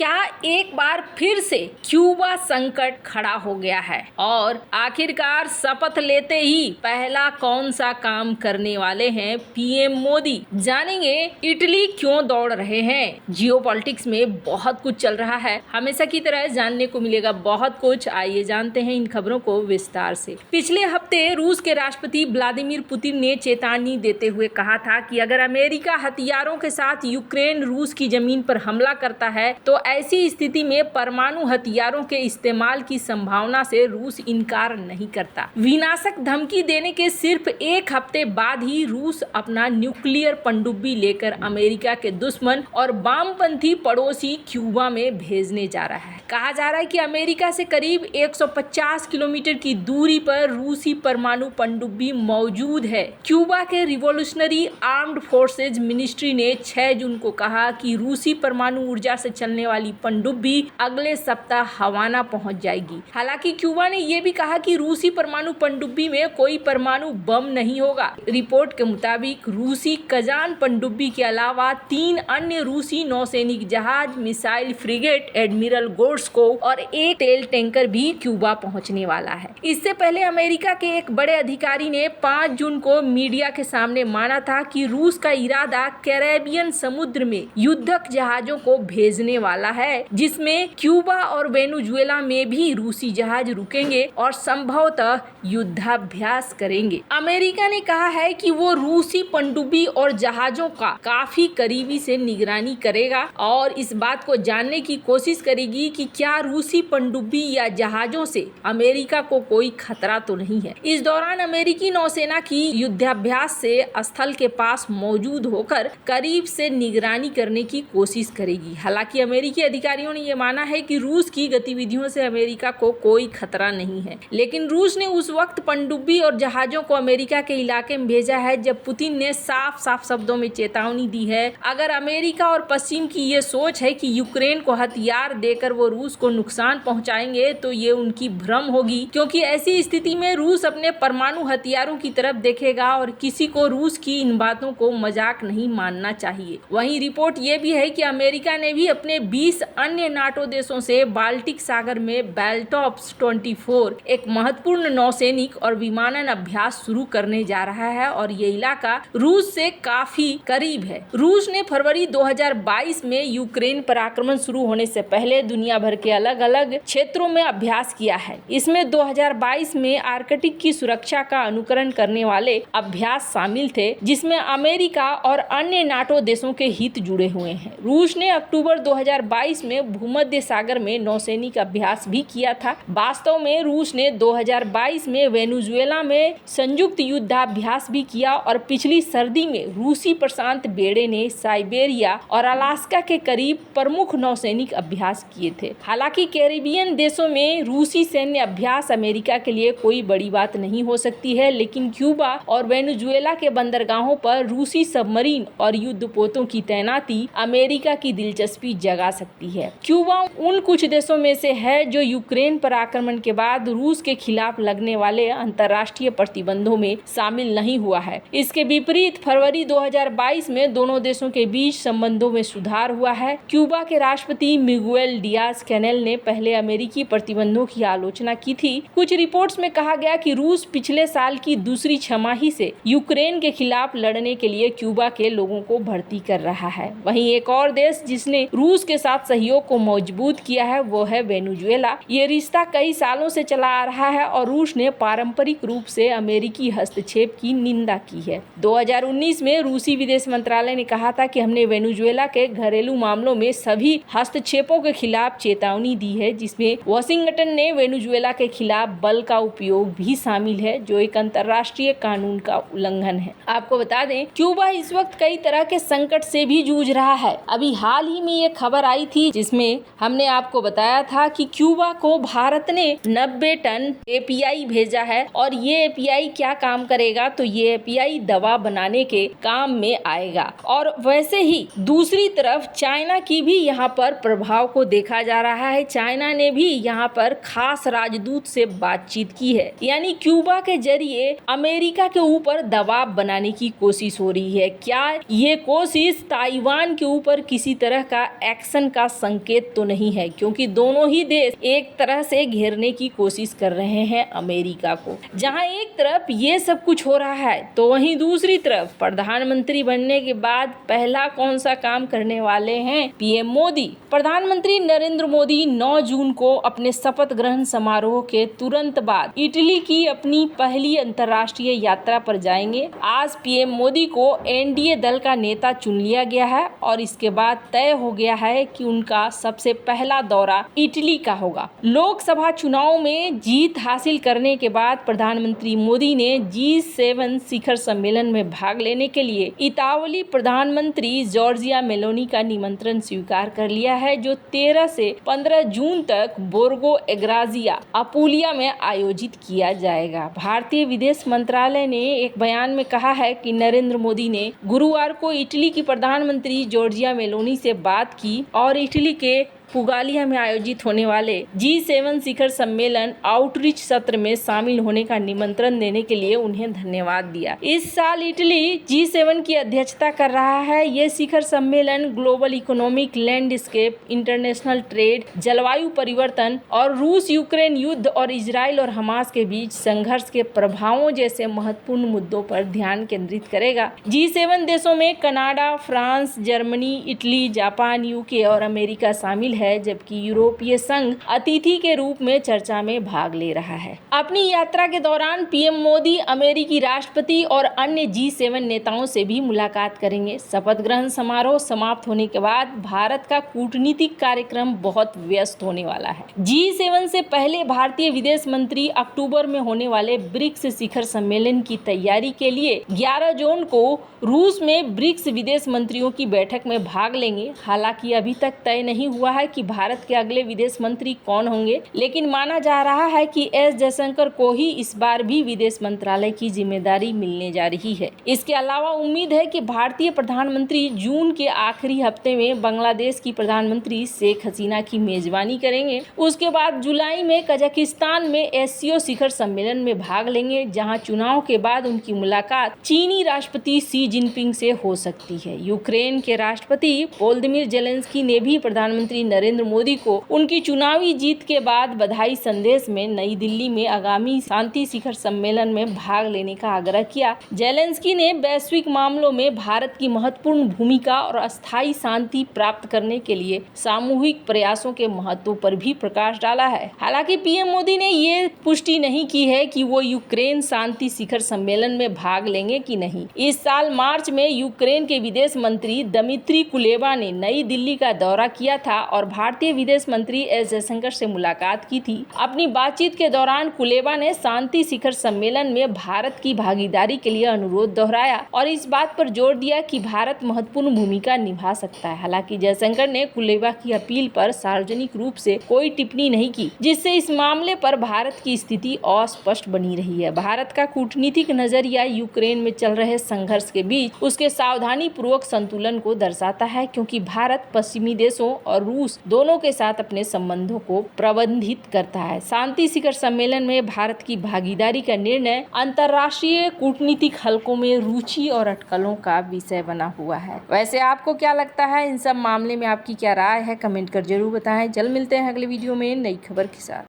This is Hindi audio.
क्या एक बार फिर से क्यूबा संकट खड़ा हो गया है और आखिरकार शपथ लेते ही पहला कौन सा काम करने वाले हैं पीएम मोदी? जानेंगे इटली क्यों दौड़ रहे हैं। जियोपॉलिटिक्स में बहुत कुछ चल रहा है, हमेशा की तरह जानने को मिलेगा बहुत कुछ। आइए जानते हैं इन खबरों को विस्तार से। पिछले हफ्ते रूस के राष्ट्रपति व्लादिमीर पुतिन ने चेतावनी देते हुए कहा था कि अगर अमेरिका हथियारों के साथ यूक्रेन रूस की जमीन पर हमला करता है तो ऐसी स्थिति में परमाणु हथियारों के इस्तेमाल की संभावना से रूस इनकार नहीं करता। विनाशक धमकी देने के सिर्फ एक हफ्ते बाद ही रूस अपना न्यूक्लियर पनडुब्बी लेकर अमेरिका के दुश्मन और वामपंथी पड़ोसी क्यूबा में भेजने जा रहा है। कहा जा रहा है कि अमेरिका से करीब 150 किलोमीटर की दूरी पर रूसी परमाणु पनडुब्बी मौजूद है। क्यूबा के रिवॉल्यूशनरी आर्म्ड फोर्सेज मिनिस्ट्री ने 6 जून को कहा कि रूसी परमाणु ऊर्जा से चलने वाली पनडुब्बी अगले सप्ताह हवाना पहुंच जाएगी। हालांकि क्यूबा ने यह भी कहा कि रूसी परमाणु पनडुब्बी में कोई परमाणु बम नहीं होगा। रिपोर्ट के मुताबिक रूसी कजान पनडुब्बी के अलावा 3 अन्य रूसी नौसैनिक जहाज, मिसाइल फ्रिगेट, एडमिरल गोर्स्कोव और एक तेल टैंकर भी क्यूबा पहुंचने वाला है। इससे पहले अमेरिका के एक बड़े अधिकारी ने 5 जून को मीडिया के सामने माना था कि रूस का इरादा कैरेबियन समुद्र में युद्धक जहाजों को भेजने वाला है, जिसमें क्यूबा और वेनेजुएला में भी रूसी जहाज रुकेंगे और संभवतः युद्धाभ्यास करेंगे। अमेरिका ने कहा है कि वो रूसी पनडुब्बी और जहाजों का काफी करीबी से निगरानी करेगा और इस बात को जानने की कोशिश करेगी कि क्या रूसी पनडुब्बी या जहाजों से अमेरिका को कोई खतरा तो नहीं है। इस दौरान अमेरिकी नौसेना की युद्धाभ्यास से स्थल के पास मौजूद होकर करीब से निगरानी करने की कोशिश करेगी। हालांकि अमेरिकी अधिकारियों ने यह माना है कि रूस की गतिविधियों से अमेरिका को कोई खतरा नहीं है, लेकिन रूस ने उस वक्त पनडुब्बी और जहाजों को अमेरिका के इलाके में भेजा है जब पुतिन ने साफ साफ शब्दों में चेतावनी दी है। अगर अमेरिका और पश्चिम की ये सोच है कि यूक्रेन को हथियार देकर वो रूस को नुकसान पहुंचाएंगे तो ये उनकी भ्रम होगी, क्योंकि ऐसी स्थिति में रूस अपने परमाणु हथियारों की तरफ देखेगा और किसी को रूस की इन बातों को मजाक नहीं मानना चाहिए। वहीं रिपोर्ट ये भी है कि अमेरिका ने भी अपने 20 अन्य नाटो देशों से बाल्टिक सागर में बैल्टॉप्स 24 एक महत्वपूर्ण नौसैनिक और विमानन अभ्यास शुरू करने जा रहा है और ये इलाका रूस से काफी करीब है। रूस ने फरवरी 2022 में यूक्रेन पर आक्रमण शुरू होने से पहले दुनिया भर के अलग अलग क्षेत्रों में अभ्यास किया है। इसमें 2022 में आर्कटिक की सुरक्षा का अनुकरण करने वाले अभ्यास शामिल थे, जिसमें अमेरिका और अन्य नाटो देशों के हित जुड़े हुए हैं। रूस ने अक्टूबर 2022 में भूमध्य सागर में नौसैनिक अभ्यास भी किया था। वास्तव में रूस ने 2022 में वेनेजुएला में संयुक्त युद्धाभ्यास भी किया और पिछली सर्दी में रूसी प्रशांत बेड़े ने साइबेरिया और अलास्का के करीब प्रमुख नौसैनिक अभ्यास किए थे। हालांकि कैरिबियन देशों में रूसी सैन्य अभ्यास अमेरिका के लिए कोई बड़ी बात नहीं हो सकती है, लेकिन क्यूबा और वेनेजुएला के बंदरगाहों पर रूसी सबमरीन और युद्धपोतों की तैनाती अमेरिका की दिलचस्पी जगा सकती है। क्यूबा उन कुछ देशों में से है जो यूक्रेन पर आक्रमण के बाद रूस के खिलाफ लगने वाले अंतर्राष्ट्रीय प्रतिबंधों में शामिल नहीं हुआ है। इसके विपरीत फरवरी 2022 में दोनों देशों के बीच संबंधों में सुधार हुआ है। क्यूबा के राष्ट्रपति मिगुएल डियाज कैनेल ने पहले अमेरिकी प्रतिबंधों की आलोचना की थी। कुछ रिपोर्ट्स में कहा गया कि रूस पिछले साल की दूसरी छमाही से यूक्रेन के खिलाफ लड़ने के लिए क्यूबा के लोगों को भर्ती कर रहा है। वहीं एक और देश जिसने रूस के साथ सहयोग को मजबूत किया है वो है वेनेजुएला। ये रिश्ता कई सालों से चला आ रहा है और रूस ने पारंपरिक रूप से अमेरिकी हस्तक्षेप की निंदा की है। 2019 में रूसी विदेश मंत्रालय ने कहा था कि हमने वेनेजुएला के घरेलू मामलों में सभी हस्तक्षेपों के खिलाफ चेतावनी दी है, जिसमें वाशिंगटन ने वेनेजुएला के खिलाफ बल का उपयोग भी शामिल है, जो एक अंतर्राष्ट्रीय कानून का उल्लंघन है। आपको बता दें, क्यूबा इस वक्त कई तरह के संकट से भी जूझ रहा है। अभी हाल ही में ये खबर आई थी जिसमें हमने आपको बताया था कि क्यूबा को भारत ने 90 टन एपीआई भेजा है और ये एपीआई क्या काम करेगा, तो ये एपीआई दवा बनाने के काम में आएगा। और वैसे ही दूसरी तरफ चाइना की भी यहाँ पर प्रभाव को देखा जा जा रहा है चाइना ने भी यहाँ पर खास राजदूत से बातचीत की है, यानी क्यूबा के जरिए अमेरिका के ऊपर दबाव बनाने की कोशिश हो रही है। क्या ये कोशिश ताइवान के ऊपर किसी तरह का एक्शन का संकेत तो नहीं है, क्योंकि दोनों ही देश एक तरह से घेरने की कोशिश कर रहे हैं अमेरिका को। जहां एक तरफ ये सब कुछ हो रहा है तो वहीं दूसरी तरफ प्रधानमंत्री बनने के बाद पहला कौन सा काम करने वाले हैं पीएम मोदी। प्रधानमंत्री नरेंद्र मोदी 9 जून को अपने शपथ ग्रहण समारोह के तुरंत बाद इटली की अपनी पहली अंतर्राष्ट्रीय यात्रा पर जाएंगे। आज पीएम मोदी को एनडीए दल का नेता चुन लिया गया है और इसके बाद तय हो गया है कि उनका सबसे पहला दौरा इटली का होगा। लोकसभा चुनाव में जीत हासिल करने के बाद प्रधानमंत्री मोदी ने G7 शिखर सम्मेलन में भाग लेने के लिए इतावली प्रधानमंत्री जॉर्जिया मेलोनी का निमंत्रण स्वीकार कर लिया है, जो 13 से 15 जून तक बोर्गो एग्राजिया अपुलिया में आयोजित किया जाएगा। भारतीय विदेश मंत्रालय ने एक बयान में कहा है कि नरेंद्र मोदी ने गुरुवार को इटली की प्रधानमंत्री जॉर्जिया मेलोनी से बात की और इटली के पुगालिया में आयोजित होने वाले G7 शिखर सम्मेलन आउटरीच सत्र में शामिल होने का निमंत्रण देने के लिए उन्हें धन्यवाद दिया। इस साल इटली G7 की अध्यक्षता कर रहा है। ये शिखर सम्मेलन global economic landscape, international trade, जलवायु परिवर्तन और रूस यूक्रेन युद्ध और इजराइल और हमास के बीच संघर्ष के प्रभावों जैसे महत्वपूर्ण मुद्दों पर ध्यान केंद्रित करेगा। G7 देशों में Canada, France, Germany, Italy, Japan, UK और अमेरिका शामिल है, जबकि यूरोपीय संघ अतिथि के रूप में चर्चा में भाग ले रहा है। अपनी यात्रा के दौरान पीएम मोदी अमेरिकी राष्ट्रपति और अन्य G7 नेताओं से भी मुलाकात करेंगे। शपथ ग्रहण समारोह समाप्त होने के बाद भारत का कूटनीतिक कार्यक्रम बहुत व्यस्त होने वाला है। G7 से पहले भारतीय विदेश मंत्री अक्टूबर में होने वाले ब्रिक्स शिखर सम्मेलन की तैयारी के लिए 11 जून को रूस में ब्रिक्स विदेश मंत्रियों की बैठक में भाग लेंगे। हालांकि अभी तक तय नहीं हुआ है कि भारत के अगले विदेश मंत्री कौन होंगे, लेकिन माना जा रहा है कि एस जयशंकर को ही इस बार भी विदेश मंत्रालय की जिम्मेदारी मिलने जा रही है। इसके अलावा उम्मीद है कि भारतीय प्रधानमंत्री जून के आखिरी हफ्ते में बांग्लादेश की प्रधानमंत्री शेख हसीना की मेजबानी करेंगे। उसके बाद जुलाई में कजाकिस्तान में एससीओ शिखर सम्मेलन में भाग लेंगे, जहां चुनाव के बाद उनकी मुलाकात चीनी राष्ट्रपति शी जिनपिंग से हो सकती है। यूक्रेन के राष्ट्रपति वोलोदिमीर जेलेंस्की ने भी प्रधानमंत्री नरेंद्र मोदी को उनकी चुनावी जीत के बाद बधाई संदेश में नई दिल्ली में आगामी शांति शिखर सम्मेलन में भाग लेने का आग्रह किया। जेलेंस्की ने वैश्विक मामलों में भारत की महत्वपूर्ण भूमिका और अस्थायी शांति प्राप्त करने के लिए सामूहिक प्रयासों के महत्व पर भी प्रकाश डाला है। हालांकि पीएम मोदी ने ये पुष्टि नहीं की है कि वो यूक्रेन शांति शिखर सम्मेलन में भाग लेंगे कि नहीं। इस साल मार्च में यूक्रेन के विदेश मंत्री दमित्री कुलेबा ने नई दिल्ली का दौरा किया था और भारतीय विदेश मंत्री एस जयशंकर से मुलाकात की थी। अपनी बातचीत के दौरान कुलेबा ने शांति शिखर सम्मेलन में भारत की भागीदारी के लिए अनुरोध दोहराया और इस बात पर जोर दिया कि भारत महत्वपूर्ण भूमिका निभा सकता है। हालांकि जयशंकर ने कुलेबा की अपील पर सार्वजनिक रूप से कोई टिप्पणी नहीं की, जिससे इस मामले पर भारत की स्थिति अस्पष्ट बनी रही है। भारत का कूटनीतिक नजरिया यूक्रेन में चल रहे संघर्ष के बीच उसके सावधानी पूर्वक संतुलन को दर्शाता है, क्योंकि भारत पश्चिमी देशों और रूस दोनों के साथ अपने संबंधों को प्रबंधित करता है। शांति शिखर सम्मेलन में भारत की भागीदारी का निर्णय अंतर्राष्ट्रीय कूटनीतिक हलकों में रुचि और अटकलों का विषय बना हुआ है। वैसे आपको क्या लगता है, इन सब मामले में आपकी क्या राय है, कमेंट कर जरूर बताएं। जल्द मिलते हैं अगले वीडियो में नई खबर के साथ।